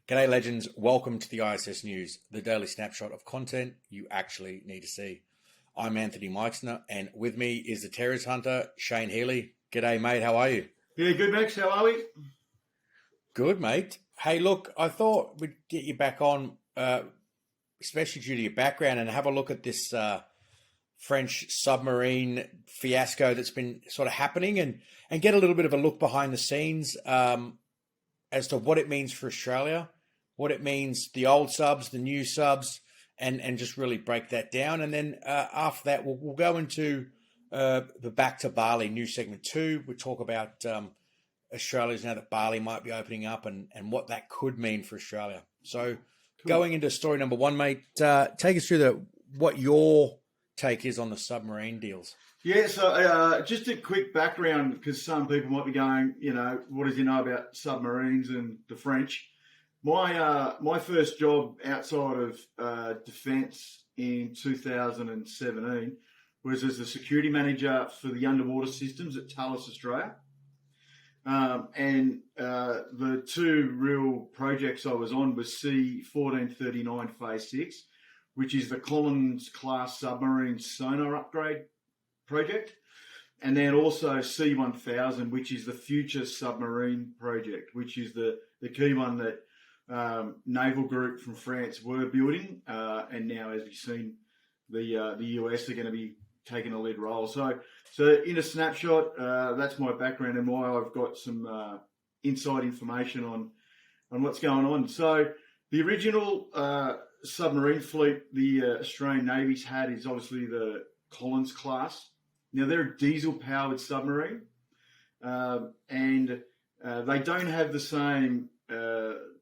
G'day legends, welcome to the ISS News, the daily snapshot of content you actually need to see. I'm Anthony Meixner, and with me is the terrorist hunter, Shane Healy. G'day mate, how are you? Yeah, good Max, how are we? Good mate. Hey look, I thought we'd get you back on, especially due to your background, and have a look at this French submarine fiasco that's been sort of happening and get a little bit of a look behind the scenes as to what it means for Australia, what it means, the old subs, the new subs, and just really break that down. And then after that, we'll go into the Back to Bali, new segment 2. We'll talk about Australia's now that Bali might be opening up and what that could mean for Australia. So cool. Going into story number 1, mate, take us through what your take is on the submarine deals. Yeah, so just a quick background, because some people might be going, what does he know about submarines and the French? My first job outside of defence in 2017 was as a security manager for the underwater systems at Thales Australia. And the two real projects I was on was C-1439 Phase 6, which is the Collins-class submarine sonar upgrade project, and then also C-1000, which is the future submarine project, which is the key one that naval group from France were building, and now, as you've seen, the US are going to be taking a lead role. So in a snapshot, that's my background and why I've got some inside information on what's going on. So the original submarine fleet the Australian Navy's had is obviously the Collins class. Now, they're a diesel-powered submarine, and they don't have the same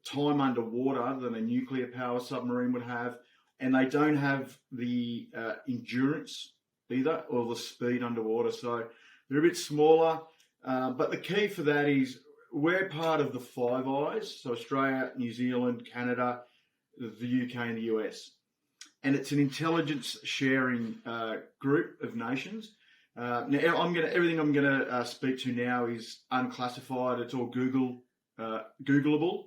time underwater than a nuclear-powered submarine would have, and they don't have the endurance either, or the speed underwater. So they're a bit smaller, but the key for that is we're part of the Five Eyes, so Australia, New Zealand, Canada, the UK, and the US. And it's an intelligence sharing group of nations. Now, everything I'm gonna speak to now is unclassified. It's all Googleable.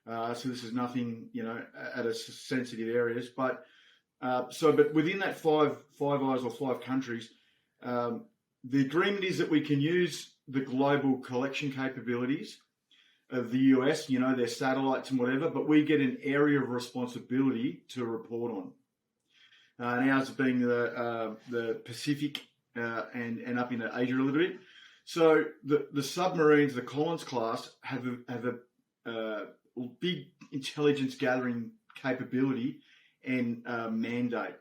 So this is nothing, at a sensitive areas. But within that five eyes or 5 countries, the agreement is that we can use the global collection capabilities of the US, their satellites and whatever, but we get an area of responsibility to report on. And ours being the Pacific and up into Asia a little bit. So the submarines, the Collins class, have a big intelligence gathering capability and mandate.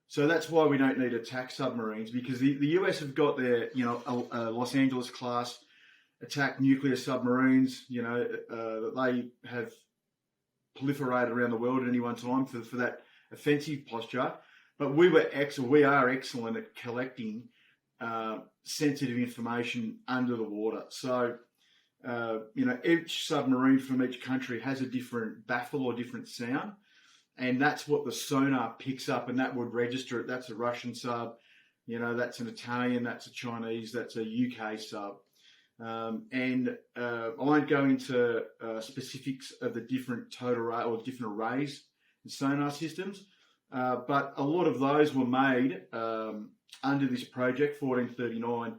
So that's why we don't need attack submarines, because the US have got their Los Angeles class attack nuclear submarines, that they have proliferated around the world at any one time for that offensive posture. But we are excellent at collecting sensitive information under the water. So, each submarine from each country has a different baffle or different sound, and that's what the sonar picks up, and that would register it. That's a Russian sub, that's an Italian, that's a Chinese, that's a UK sub. And I won't go into specifics of the different total array or different arrays and sonar systems. But a lot of those were made under this project, 1439,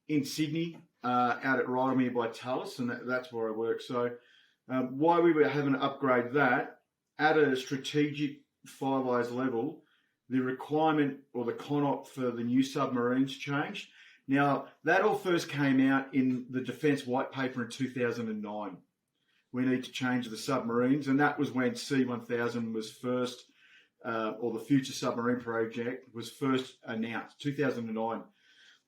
in Sydney, out at Rydalmere by Thales, and that's where I work. So why we were having to upgrade that, at a strategic Five Eyes level, the requirement or the CONOP for the new submarines changed. Now, that all first came out in the Defence White Paper in 2009. We need to change the submarines, and that was when C-1000 was first, or the Future Submarine Project was first announced, 2009.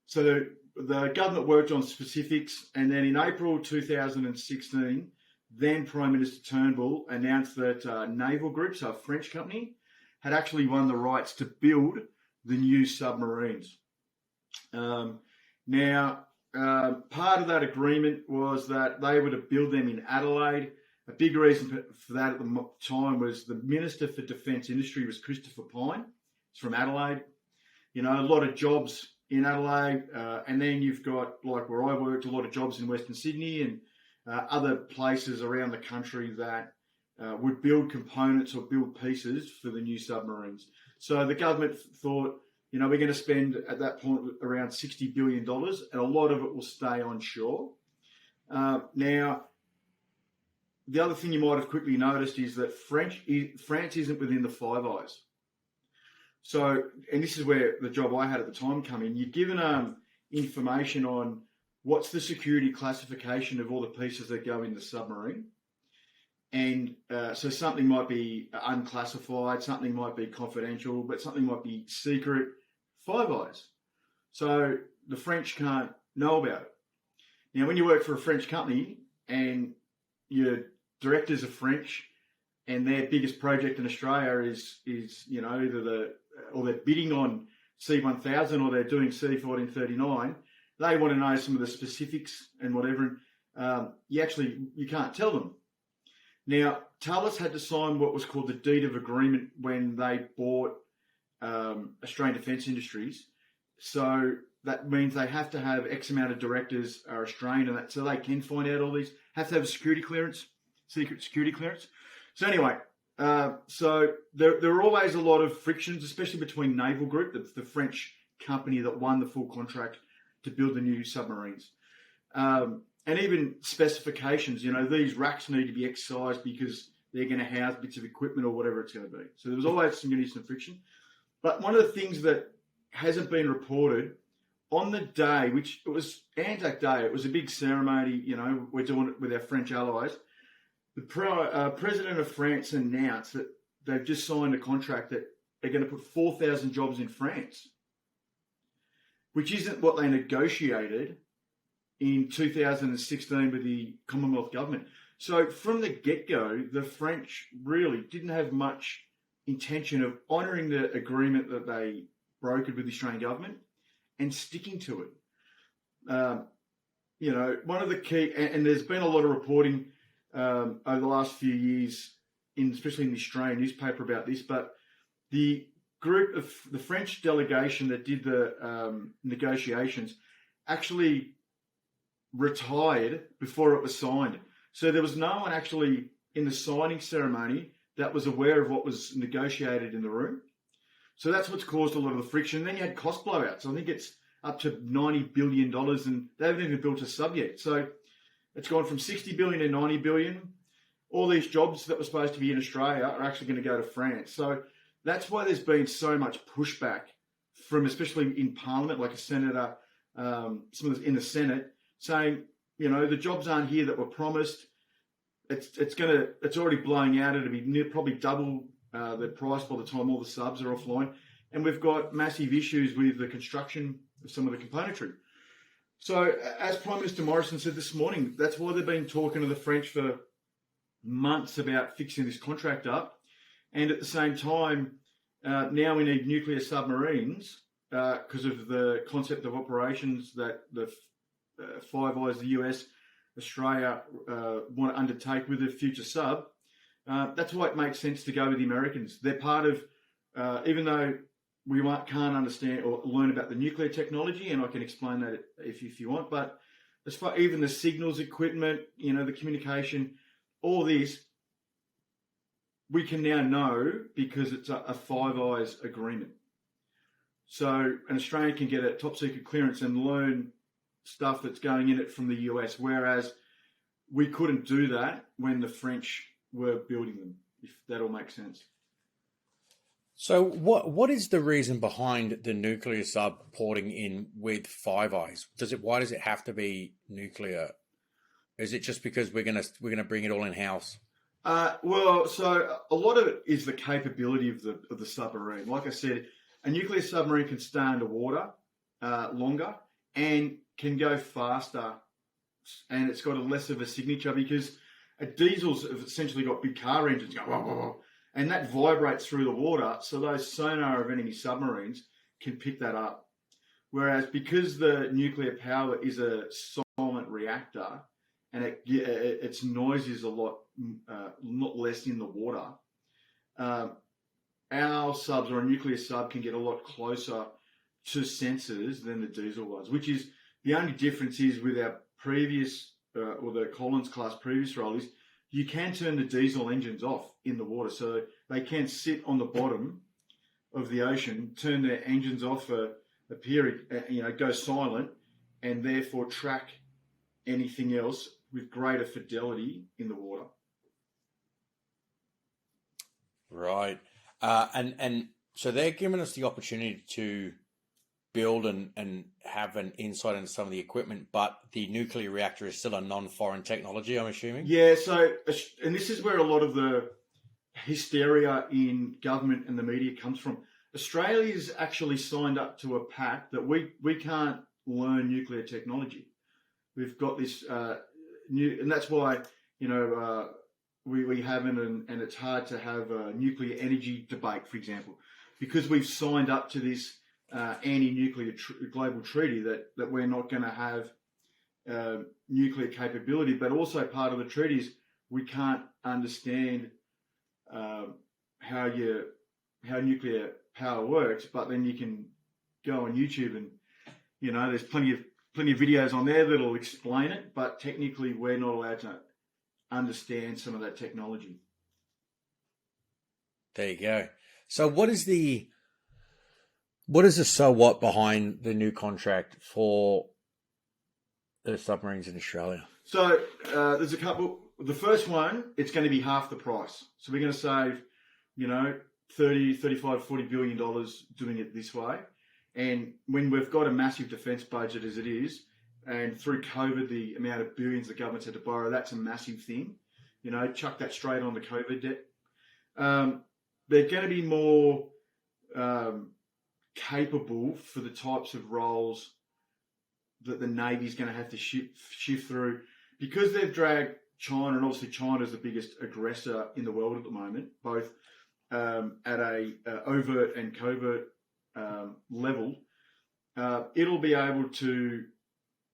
So the government worked on specifics, and then in April 2016, then Prime Minister Turnbull announced that Naval Group, so a French company, had actually won the rights to build the new submarines. Now, part of that agreement was that they were to build them in Adelaide. A big reason for that at the time was the Minister for Defence Industry was Christopher Pyne. He's from Adelaide. A lot of jobs in Adelaide. And then you've got, like where I worked, a lot of jobs in Western Sydney and other places around the country that would build components or build pieces for the new submarines. So the government thought, we're going to spend at that point around $60 billion, and a lot of it will stay on shore. Now, the other thing you might have quickly noticed is that France isn't within the Five Eyes. So, and this is where the job I had at the time come in. You're given information on what's the security classification of all the pieces that go in the submarine. And so something might be unclassified, something might be confidential, but something might be secret. Five Eyes. So the French can't know about it. Now, when you work for a French company and your directors are French and their biggest project in Australia is either they're bidding on C1000 or they're doing C1439, they want to know some of the specifics and whatever. You can't tell them. Now, Thales had to sign what was called the deed of agreement when they bought Australian Defence Industries. So that means they have to have X amount of directors are Australian, and so they can find out all these. Have to have a security clearance, secret security clearance. So anyway, so there are always a lot of frictions, especially between Naval Group, the French company that won the full contract to build the new submarines. And even specifications, these racks need to be X-sized because they're going to house bits of equipment or whatever it's going to be. So there was always some friction. But one of the things that hasn't been reported, on the day, which it was Anzac Day, it was a big ceremony, we're doing it with our French allies. The president of France announced that they've just signed a contract that they're going to put 4,000 jobs in France, which isn't what they negotiated in 2016 with the Commonwealth government. So from the get-go, the French really didn't have much intention of honouring the agreement that they brokered with the Australian government and sticking to it. One of the key, and there's been a lot of reporting over the last few years, especially in the Australian newspaper about this, but the group of the French delegation that did the negotiations actually retired before it was signed. So there was no one actually in the signing ceremony that was aware of what was negotiated in the room. So that's what's caused a lot of the friction. Then you had cost blowouts. I think it's up to $90 billion, and they haven't even built a sub yet. So it's gone from $60 billion to $90 billion. All these jobs that were supposed to be in Australia are actually going to go to France. So that's why there's been so much pushback from, especially in Parliament, like a senator, in the Senate, saying, the jobs aren't here that were promised. It's already blowing out. It'll be probably double the price by the time all the subs are offline. And we've got massive issues with the construction of some of the componentry. So as Prime Minister Morrison said this morning, that's why they've been talking to the French for months about fixing this contract up. And at the same time, now we need nuclear submarines because of the concept of operations that the Five Eyes, the US, Australia want to undertake with a future sub. That's why it makes sense to go with the Americans. They're part of, even though we can't understand or learn about the nuclear technology, and I can explain that if you want, but as far even the signals equipment, the communication, all this, we can now know because it's a Five Eyes agreement. So an Australian can get a top secret clearance and learn stuff that's going in it from the US, whereas we couldn't do that when the French were building them, if that all makes sense. So what is the reason behind the nuclear sub porting in with Five Eyes? Why does it have to be nuclear? Is it just because we're gonna bring it all in house? Well, so a lot of it is the capability of the submarine. Like I said, a nuclear submarine can stay underwater longer and can go faster, and it's got a less of a signature because diesels have essentially got big car engines going, wah, wah, wah, and that vibrates through the water. So those sonar of enemy submarines can pick that up. Whereas because the nuclear power is a silent reactor and its noise is a lot less in the water, our subs or a nuclear sub can get a lot closer to sensors than the diesel was, which is the only difference is with our previous or the Collins class previous role is you can turn the diesel engines off in the water. So they can sit on the bottom of the ocean, turn their engines off for a period, go silent, and therefore track anything else with greater fidelity in the water. Right. And so they're giving us the opportunity to build and have an insight into some of the equipment, but the nuclear reactor is still a non-foreign technology, I'm assuming? Yeah, and this is where a lot of the hysteria in government and the media comes from. Australia's actually signed up to a pact that we can't learn nuclear technology. We've got this and that's why, we haven't, and it's hard to have a nuclear energy debate, for example, because we've signed up to this anti-nuclear global treaty that we're not going to have nuclear capability, but also part of the treaty is we can't understand how nuclear power works, but then you can go on YouTube and, there's plenty of videos on there that'll explain it, but technically we're not allowed to understand some of that technology. There you go. So what is the so what behind the new contract for the submarines in Australia? So there's a couple. The first one, it's going to be half the price. So we're going to save, 30, 35, 40 billion dollars doing it this way. And when we've got a massive defence budget as it is, and through COVID, the amount of billions the government's had to borrow, that's a massive thing. Chuck that straight on the COVID debt. They're going to be more capable for the types of roles that the Navy's going to have to shift through, because they've dragged China, and obviously China's the biggest aggressor in the world at the moment, both at a overt and covert level. It'll be able to,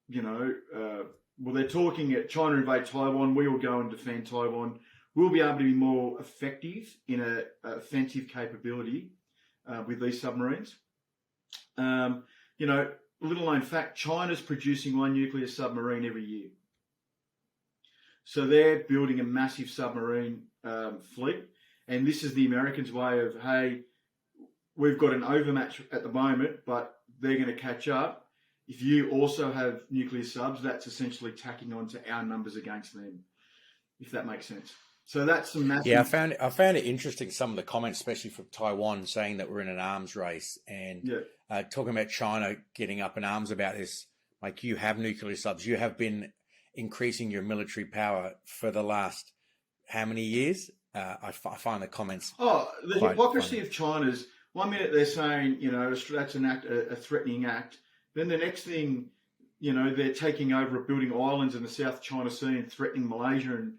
they're talking at China invade Taiwan, we will go and defend Taiwan. We'll be able to be more effective in a offensive capability with these submarines. Little known fact, China's producing one nuclear submarine every year. So they're building a massive submarine fleet. And this is the Americans' way of, hey, we've got an overmatch at the moment, but they're going to catch up. If you also have nuclear subs, that's essentially tacking on to our numbers against them, if that makes sense. So that's some massive... Yeah, I found it interesting, some of the comments, especially from Taiwan, saying that we're in an arms race, and talking about China getting up in arms about this. Like, you have nuclear subs. You have been increasing your military power for the last how many years? I find the comments... the hypocrisy of China's... One minute they're saying, that's a threatening act. Then the next thing, they're taking over building islands in the South China Sea and threatening Malaysia, and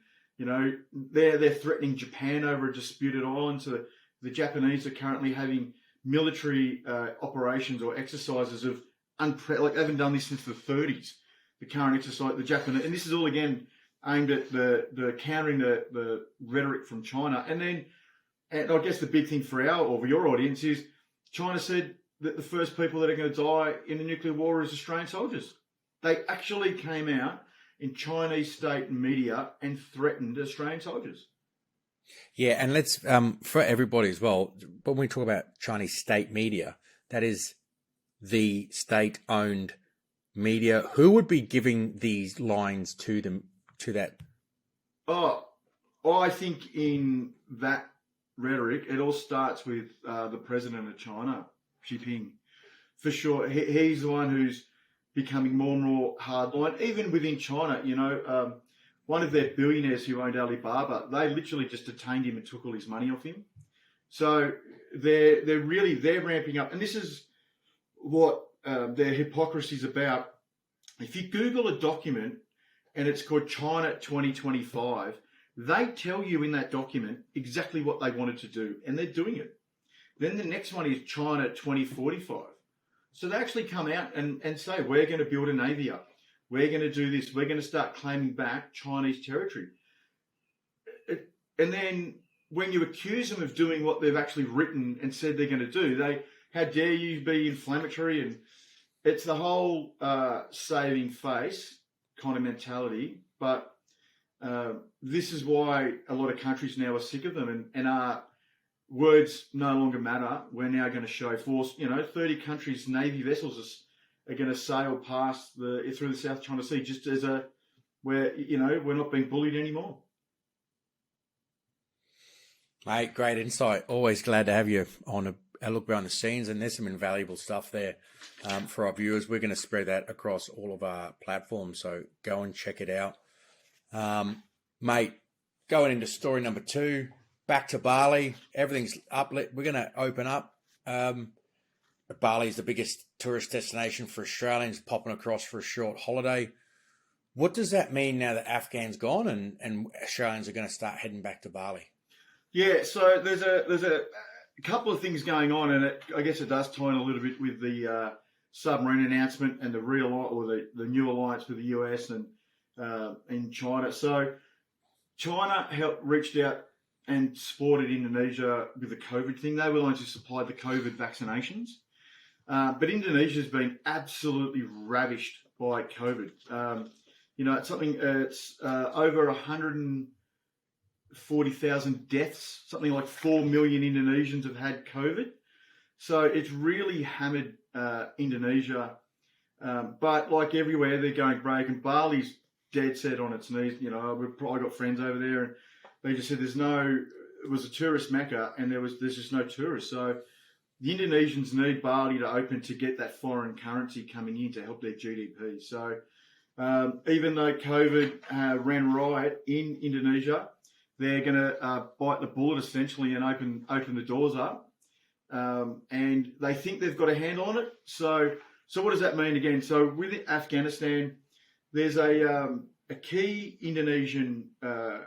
they're threatening Japan over a disputed island. So the Japanese are currently having military operations or exercises of they haven't done this since the 30s. The current exercise, the Japanese, and this is all again aimed at the countering the rhetoric from China. And I guess the big thing for your audience is China said that the first people that are going to die in a nuclear war is Australian soldiers. They actually came out in Chinese state media and threatened Australian soldiers. Yeah, and let's, for everybody as well, when we talk about Chinese state media, that is the state-owned media. Who would be giving these lines to them, to that? I think in that rhetoric, it all starts with the president of China, Xi Jinping. For sure, he's the one who's becoming more and more hardline, even within China. One of their billionaires who owned Alibaba, they literally just detained him and took all his money off him. So they're ramping up, and this is what their hypocrisy is about. If you Google a document and it's called China 2025, they tell you in that document exactly what they wanted to do, and they're doing it. Then the next one is China 2045. So they actually come out and say, we're going to build a navy up. We're going to do this. We're going to start claiming back Chinese territory. And then when you accuse them of doing what they've actually written and said they're going to do, how dare you be inflammatory? And it's the whole saving face kind of mentality. But This is why a lot of countries now are sick of them, and are words no longer matter. We're now going to show force. 30 countries' navy vessels are going to sail past through the South China Sea, just as we're not being bullied anymore. Mate, great insight. Always glad to have you on a look behind the scenes, and there's some invaluable stuff there for our viewers. We're going to spread that across all of our platforms, so go and check it out. Mate, going into story number 2, back to Bali. Everything's up. We're going to open up. Bali is the biggest tourist destination for Australians popping across for a short holiday. What does that mean now that Afghan's gone and Australians are going to start heading back to Bali? Yeah, so there's a couple of things going on, and I guess it does tie in a little bit with the submarine announcement and the new alliance with the US and China. So China reached out and supported Indonesia with the COVID thing. They were the ones who supplied the COVID vaccinations. But Indonesia's been absolutely ravished by COVID. It's over 140,000 deaths. Something like 4 million Indonesians have had COVID. So it's really hammered Indonesia. But like everywhere, they're going break, and Bali's dead set on its knees. I got friends over there, and they just said it was a tourist mecca, and there's just no tourists. So the Indonesians need Bali to open to get that foreign currency coming in to help their GDP. So even though COVID ran riot in Indonesia, they're going to bite the bullet essentially and open the doors up. And they think they've got a handle on it. So what does that mean again? So with Afghanistan, there's a key Indonesian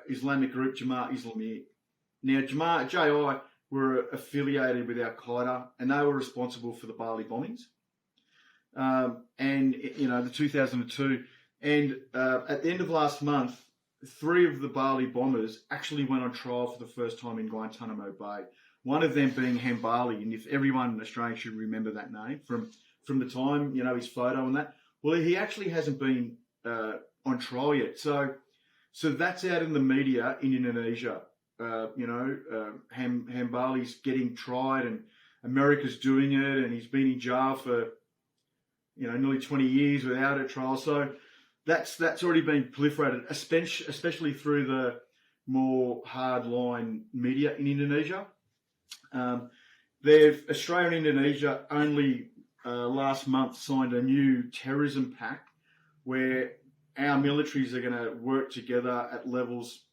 Islamic group, Jemaah Islamiyah. Now, JI were affiliated with Al-Qaeda, and they were responsible for the Bali bombings. The 2002. And at the end of last month, 3 of the Bali bombers actually went on trial for the first time in Guantanamo Bay. One of them being Hambali, and if everyone in Australia should remember that name from the time, his photo and that. Well, he actually hasn't been on trial yet. So that's out in the media in Indonesia. Hambali's getting tried, and America's doing it, and he's been in jail for nearly 20 years without a trial. So that's already been proliferated, especially through the more hardline media in Indonesia. Australia and Indonesia only last month signed a new terrorism pact where our militaries are going to work together at levels,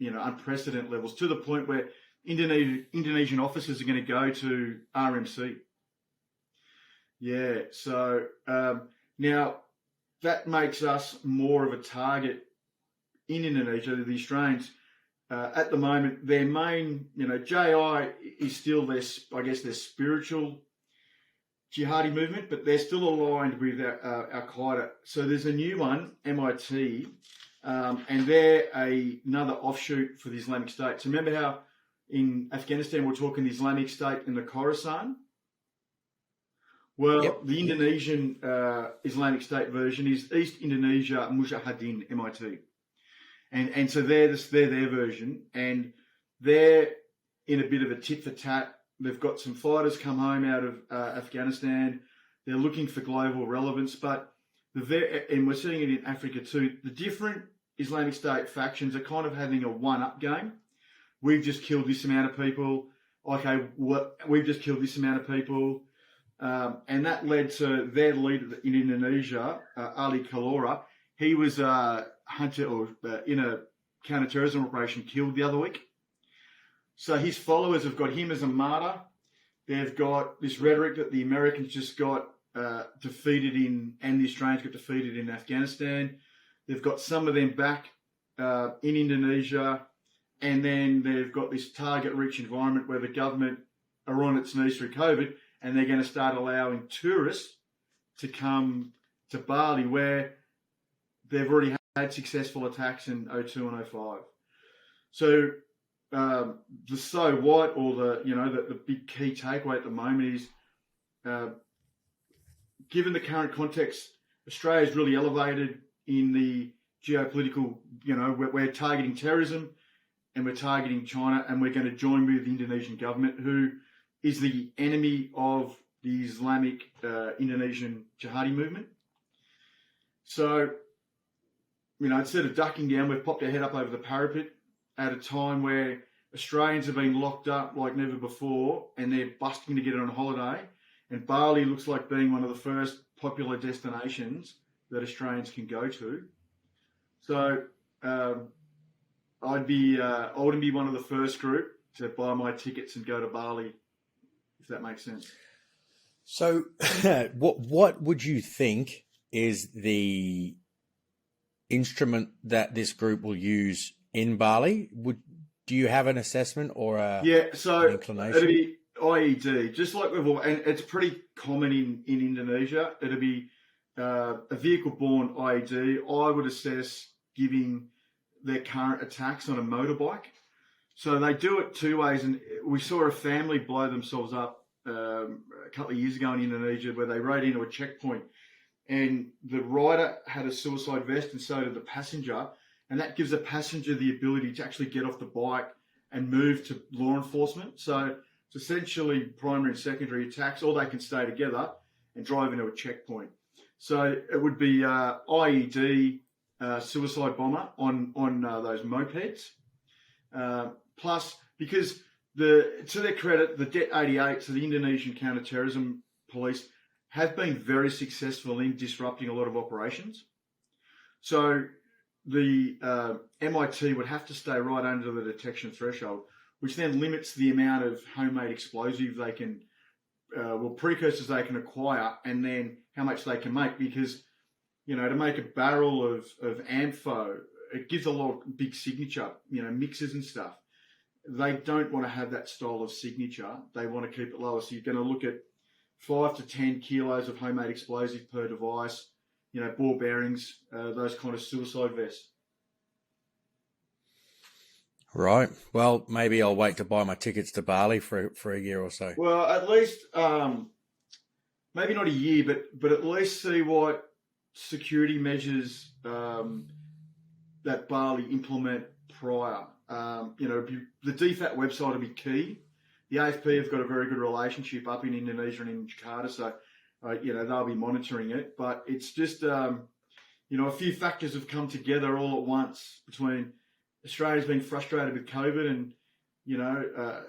unprecedented levels, to the point where Indonesian officers are going to go to RMC. Yeah, so now that makes us more of a target in Indonesia, the Australians. At the moment, their main, JI is still their spiritual jihadi movement, but they're still aligned with Al-Qaeda. So there's a new one, MIT, and they're another offshoot for the Islamic State. So remember how in Afghanistan we're talking the Islamic State in the Khorasan? Well, the Indonesian Islamic State version is East Indonesia Mujahideen, MIT. And so they're their version, and they're in a bit of a tit for tat. They've got some fighters come home out of Afghanistan. They're looking for global relevance, and we're seeing it in Africa too. The different Islamic State factions are kind of having a one-up game. We've just killed this amount of people. Okay, we've just killed this amount of people. And that led to their leader in Indonesia, Ali Kalora. He was hunted in a counter-terrorism operation, killed the other week. So his followers have got him as a martyr. They've got this rhetoric that the Americans just got defeated and the Australians got defeated in Afghanistan. They've got some of them back in Indonesia. And then they've got this target-rich environment where the government are on its knees through COVID, and they're going to start allowing tourists to come to Bali, where they've already had successful attacks in 2002 and 2005. So the so what, or the big key takeaway at the moment is, given the current context, Australia is really elevated in the geopolitical, we're targeting terrorism and we're targeting China, and we're going to join with the Indonesian government, who is the enemy of the Islamic Indonesian jihadi movement. So, instead of ducking down, we've popped our head up over the parapet at a time where Australians have been locked up like never before, and they're busting to get on holiday. And Bali looks like being one of the first popular destinations that Australians can go to. So I wouldn't be one of the first group to buy my tickets and go to Bali, if that makes sense. So what would you think is the instrument that this group will use in Bali? Do you have an assessment or an inclination? It'll be IED, just like we've all, and it's pretty common in Indonesia. It'll be a vehicle-borne IED. I would assess giving their current attacks on a motorbike. So they do it two ways, and we saw a family blow themselves up a couple of years ago in Indonesia, where they rode into a checkpoint, and the rider had a suicide vest, and so did the passenger. And that gives the passenger the ability to actually get off the bike and move to law enforcement. So it's essentially primary and secondary attacks, or they can stay together and drive into a checkpoint. So it would be IED suicide bomber on those mopeds. Plus, because to their credit, the Det 88, so the Indonesian counter-terrorism police, have been very successful in disrupting a lot of operations. So the MIT would have to stay right under the detection threshold, which then limits the amount of homemade explosive they can, precursors they can acquire, and then how much they can make. Because, to make a barrel of AMPHO, it gives a lot of big signature, mixes and stuff. They don't want to have that style of signature. They want to keep it lower. So you're going to look at 5 to 10 kilos of homemade explosive per device, ball bearings, those kind of suicide vests. Right. Well, maybe I'll wait to buy my tickets to Bali for a year or so. Well, at least, maybe not a year, but at least see what security measures that Bali implement prior. The DFAT website will be key. The AFP have got a very good relationship up in Indonesia and in Jakarta, so they'll be monitoring it. But it's just a few factors have come together all at once, between Australia's been frustrated with COVID and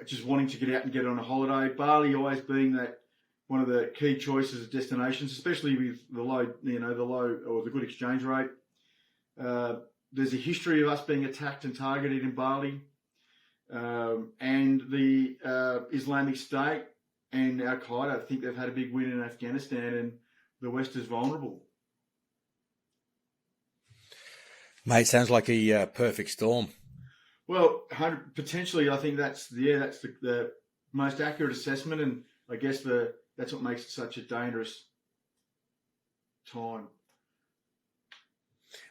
just wanting to get out and get on a holiday. Bali always being that one of the key choices of destinations, especially with the low or the good exchange rate. There's a history of us being attacked and targeted in Bali, and the Islamic State and Al Qaeda. I think they've had a big win in Afghanistan, and the West is vulnerable. Mate, sounds like a perfect storm. Well, potentially, I think that's the most accurate assessment, and I guess that's what makes it such a dangerous time.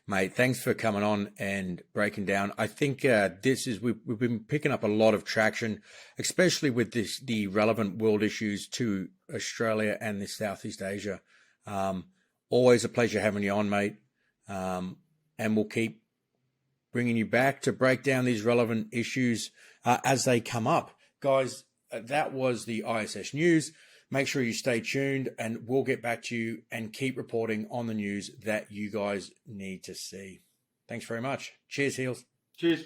Mate, thanks for coming on and breaking down. I think we've been picking up a lot of traction, especially with the relevant world issues to Australia and the Southeast Asia. Always a pleasure having you on, mate. And we'll keep bringing you back to break down these relevant issues as they come up. Guys, that was the ISS News. Make sure you stay tuned, and we'll get back to you and keep reporting on the news that you guys need to see. Thanks very much. Cheers, Heels. Cheers.